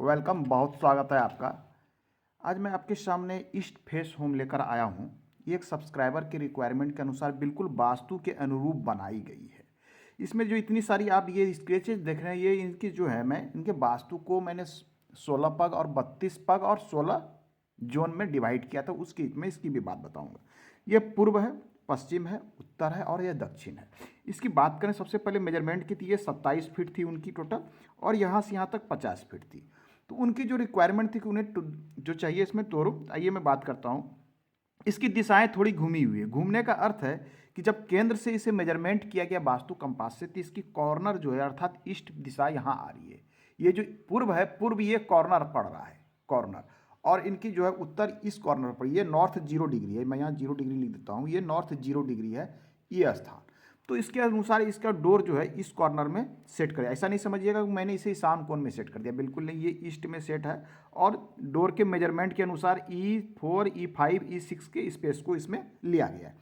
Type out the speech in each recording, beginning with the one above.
Welcome, बहुत स्वागत है आपका। आज मैं आपके सामने ईस्ट फेस होम लेकर आया हूँ। ये एक सब्सक्राइबर के रिक्वायरमेंट के अनुसार बिल्कुल वास्तु के अनुरूप बनाई गई है। इसमें जो इतनी सारी आप ये स्केचेज देख रहे हैं, ये इनकी जो है, मैं इनके वास्तु को मैंने 16 पग और 32 पग और 16 जोन में डिवाइड किया था। उसकी मैं इसकी भी बात बताऊँगा। ये पूर्व है, पश्चिम है, उत्तर है और यह दक्षिण है। इसकी बात करें सबसे पहले मेजरमेंट की, थी ये 27 फीट थी उनकी टोटल, और यहाँ से यहाँ तक 50 फीट थी। तो उनकी जो रिक्वायरमेंट थी कि उन्हें जो चाहिए इसमें तोरो, आइए मैं बात करता हूँ। इसकी दिशाएं थोड़ी घूमी हुई है। घूमने का अर्थ है कि जब केंद्र से इसे मेजरमेंट किया गया वास्तु कंपास से, तो इसकी कॉर्नर जो है अर्थात ईस्ट दिशा यहाँ आ रही है। ये जो पूर्व है, पूर्व ये कॉर्नर पड़ रहा है, कॉर्नर। और इनकी जो है उत्तर इस कॉर्नर पर, ये नॉर्थ 0 डिग्री है। मैं यहाँ 0 डिग्री लिख देता हूँ, ये नॉर्थ 0 डिग्री है ये स्थान। तो इसके अनुसार इसका डोर जो है इस कॉर्नर में सेट करें। ऐसा नहीं समझिएगा कि मैंने इसे ईशान कोण में सेट कर दिया, बिल्कुल नहीं, ये ईस्ट में सेट है। और डोर के मेजरमेंट के अनुसार E4, E5, E6 के स्पेस को इसमें लिया गया है।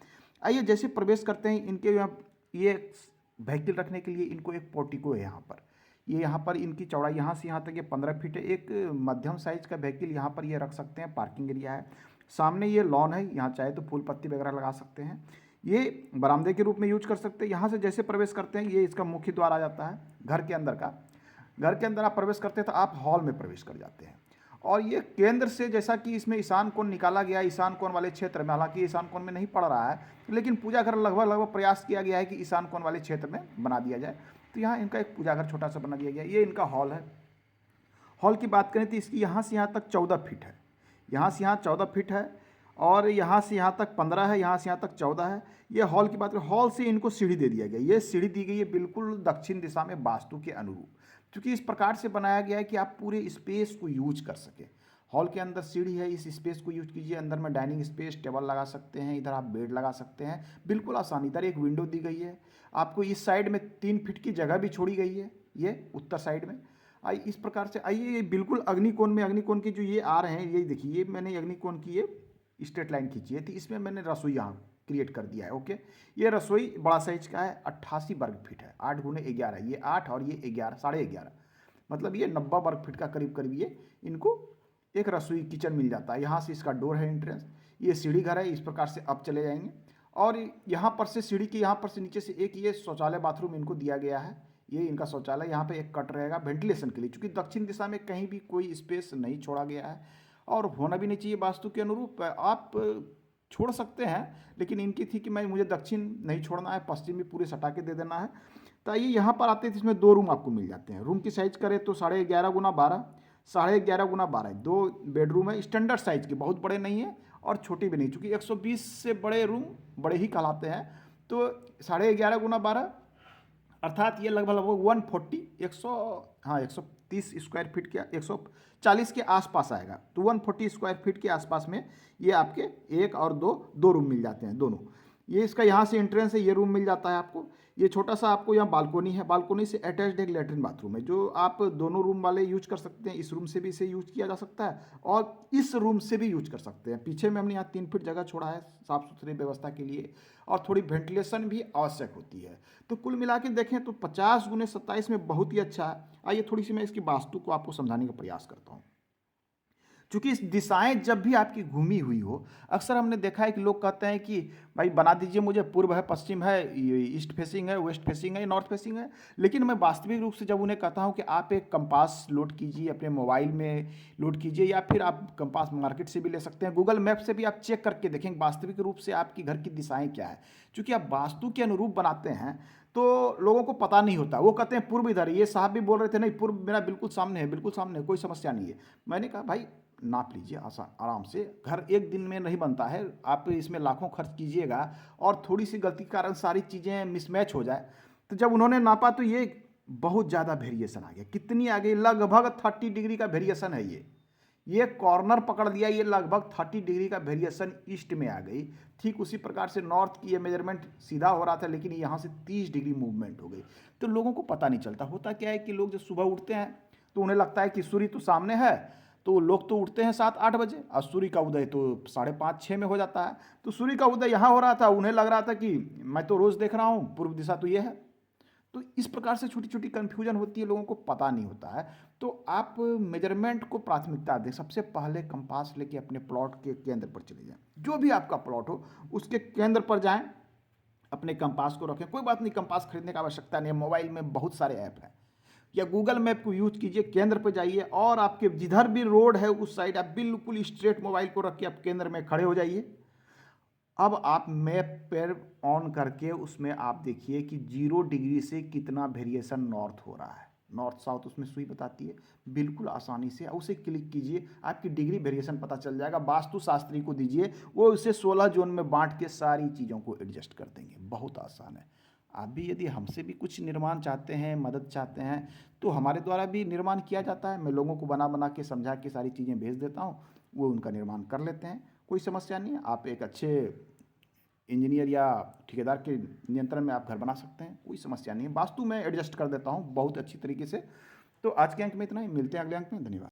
आइए जैसे प्रवेश करते हैं, इनके यहाँ ये व्हीकल रखने के लिए इनको एक पोर्टिको है यहाँ पर। ये यहाँ पर इनकी चौड़ाई यहाँ से यहाँ तक ये 15 फीट है। एक मध्यम साइज का व्हीकल यहाँ पर ये रख सकते हैं, पार्किंग एरिया है। सामने ये लॉन है, यहाँ चाहे तो फूल पत्ती वगैरह लगा सकते हैं। ये बरामदे के रूप में यूज कर सकते हैं। यहाँ से जैसे प्रवेश करते हैं, ये इसका मुख्य द्वार आ जाता है घर के अंदर का। घर के अंदर आप प्रवेश करते हैं तो आप हॉल में प्रवेश कर जाते हैं। और ये केंद्र से, जैसा कि इसमें ईशान कोण निकाला गया, ईशान कोण वाले क्षेत्र में, हालांकि ईशान कोण में नहीं पड़ रहा है, लेकिन पूजा घर लगभग प्रयास किया गया है कि ईशान कोण वाले क्षेत्र में बना दिया जाए। तो यहाँ इनका एक पूजा घर छोटा सा बना दिया गया। ये इनका हॉल है। हॉल की बात करें तो इसकी यहाँ से यहाँ तक 14 फीट है, यहाँ से यहाँ 14 फीट है, और यहाँ से यहाँ तक 15 है, यहाँ से यहाँ तक 14 है। ये हॉल की बात करें, हॉल से इनको सीढ़ी दे दिया गया। ये सीढ़ी दी गई है बिल्कुल दक्षिण दिशा में वास्तु के अनुरूप, क्योंकि इस प्रकार से बनाया गया है कि आप पूरे स्पेस को यूज कर सकें। हॉल के अंदर सीढ़ी है, इस स्पेस को यूज कीजिए। अंदर में डाइनिंग स्पेस, टेबल लगा सकते हैं, इधर आप बेड लगा सकते हैं, बिल्कुल आसानी। इधर एक विंडो दी गई है आपको। इस साइड में 3 फीट की जगह भी छोड़ी गई है, ये उत्तर साइड में। आइए इस प्रकार से, आइए ये बिल्कुल अग्निकोण में, अग्निकोण के जो ये आ रहे हैं, ये देखिए, ये मैंने अग्निकोण की ये स्ट्रेट लाइन खींची है, तो इसमें मैंने रसोई यहाँ क्रिएट कर दिया है। ओके, ये रसोई बड़ा साइज का है, 88 वर्ग फीट है, 8 गुने 11, ये 8 और ये 11, 11.5, मतलब ये 90 वर्ग फीट का करीब करीब ये इनको एक रसोई किचन मिल जाता है। यहाँ से इसका डोर है एंट्रेंस। ये सीढ़ी घर है, इस प्रकार से अब चले जाएंगे। और यहाँ पर से सीढ़ी के यहाँ पर से नीचे से एक ये शौचालय बाथरूम इनको दिया गया है। ये इनका शौचालय, यहाँ पे एक कट रहेगा वेंटिलेशन के लिए, क्योंकि दक्षिण दिशा में कहीं भी कोई स्पेस नहीं छोड़ा गया है और होना भी नहीं चाहिए वास्तु के अनुरूप। आप छोड़ सकते हैं, लेकिन इनकी थी कि मुझे दक्षिण नहीं छोड़ना है, पश्चिम भी पूरे सटा के दे देना है। तो ये यहाँ पर आते हैं, इसमें 2 रूम आपको मिल जाते हैं। रूम की साइज करें तो 11.5 गुना 12, 11.5 गुना 12, 2 बेडरूम है, स्टैंडर्ड साइज के, बहुत बड़े नहीं है और छोटे भी नहीं, चूँकि 120 से बड़े रूम बड़े ही कहलाते हैं। तो 11.5 गुना 12 अर्थात ये लगभग 130 स्क्वायर फीट के, 140 के आसपास आएगा। तो 140 स्क्वायर फीट के आसपास में ये आपके 1 और 2 रूम मिल जाते हैं दोनों। ये इसका यहाँ से एंट्रेंस है, ये रूम मिल जाता है आपको। ये छोटा सा आपको यहाँ बालकोनी है, बालकोनी से अटैच्ड एक लेटरिन बाथरूम है, जो आप दोनों रूम वाले यूज कर सकते हैं। इस रूम से भी इसे यूज किया जा सकता है और इस रूम से भी यूज कर सकते हैं। पीछे में हमने यहाँ 3 फीट जगह छोड़ा है साफ सुथरी व्यवस्था के लिए, और थोड़ी वेंटिलेशन भी आवश्यक होती है। तो कुल मिला के देखें तो 50 गुने 27 में बहुत ही अच्छा है। आइए थोड़ी सी मैं इसकी वास्तु को आपको समझाने का प्रयास करता हूँ। क्योंकि इस दिशाएं जब भी आपकी घूमी हुई हो, अक्सर हमने देखा है कि लोग कहते हैं कि भाई बना दीजिए मुझे, पूर्व है, पश्चिम है, ईस्ट फेसिंग है, वेस्ट फेसिंग है, नॉर्थ फेसिंग है। लेकिन मैं वास्तविक रूप से जब उन्हें कहता हूं कि आप एक कंपास लोड कीजिए, अपने मोबाइल में लोड कीजिए, या फिर आप कंपास मार्केट से भी ले सकते हैं, गूगल मैप से भी आप चेक करके देखेंगे वास्तविक रूप से आपकी घर की दिशाएँ क्या है। चूँकि आप वास्तु के अनुरूप बनाते हैं तो लोगों को पता नहीं होता, वो कहते हैं पूर्व इधर। ये साहब भी बोल रहे थे नहीं, पूर्व मेरा बिल्कुल सामने है, बिल्कुल सामने है, कोई समस्या नहीं है। मैंने कहा भाई नाप लीजिए आराम से, घर एक दिन में नहीं बनता है, आप इसमें लाखों खर्च कीजिएगा और थोड़ी सी गलती के कारण सारी चीज़ें मिसमैच हो जाए। तो जब उन्होंने नापा तो ये बहुत ज़्यादा वेरिएशन आ गया। कितनी आ गई? लगभग 30 डिग्री का वेरिएशन है। ये कॉर्नर पकड़ लिया, ये लगभग 30 डिग्री का वेरिएशन ईस्ट में आ गई। ठीक उसी प्रकार से नॉर्थ की ये मेजरमेंट सीधा हो रहा था, लेकिन यहाँ से 30 डिग्री मूवमेंट हो गई। तो लोगों को पता नहीं चलता। होता क्या है कि लोग जब सुबह उठते हैं तो उन्हें लगता है कि सूर्य तो सामने है, तो लोग तो उठते हैं 7-8 बजे, और सूर्य का उदय तो 5:30-6 में हो जाता है। तो सूर्य का उदय यहाँ हो रहा था, उन्हें लग रहा था कि मैं तो रोज़ देख रहा हूँ पूर्व दिशा तो ये है। तो इस प्रकार से छोटी छोटी कन्फ्यूजन होती है, लोगों को पता नहीं होता है। तो आप मेजरमेंट को प्राथमिकता दें। सबसे पहले कंपास लेके अपने प्लॉट के केंद्र पर चले जाएं। जो भी आपका प्लॉट हो उसके केंद्र पर जाएं, अपने कंपास को रखें। कोई बात नहीं, कंपास खरीदने का आवश्यकता नहीं है, मोबाइल में बहुत सारे ऐप हैं, या गूगल मैप को यूज कीजिए। केंद्र पर जाइए और आपके जिधर भी रोड है उस साइड आप बिल्कुल स्ट्रेट मोबाइल को रख के आप केंद्र में खड़े हो जाइए। अब आप मैप पर ऑन करके उसमें आप देखिए कि 0 डिग्री से कितना वेरिएशन नॉर्थ हो रहा है। नॉर्थ साउथ उसमें सुई बताती है। बिल्कुल आसानी से उसे क्लिक कीजिए, आपकी डिग्री वेरिएशन पता चल जाएगा। वास्तु शास्त्री को दीजिए, वो उसे 16 जोन में बांट के सारी चीज़ों को एडजस्ट कर देंगे। बहुत आसान है। आप भी यदि हमसे भी कुछ निर्माण चाहते हैं, मदद चाहते हैं, तो हमारे द्वारा भी निर्माण किया जाता है। मैं लोगों को बना बना के समझा के सारी चीज़ें भेज देता हूँ, वो उनका निर्माण कर लेते हैं। कोई समस्या नहीं है। आप एक अच्छे इंजीनियर या ठेकेदार के नियंत्रण में आप घर बना सकते हैं, कोई समस्या नहीं है। वास्तु में एडजस्ट कर देता हूँ बहुत अच्छी तरीके से। तो आज के अंक में इतना ही, मिलते हैं अगले अंक में। धन्यवाद।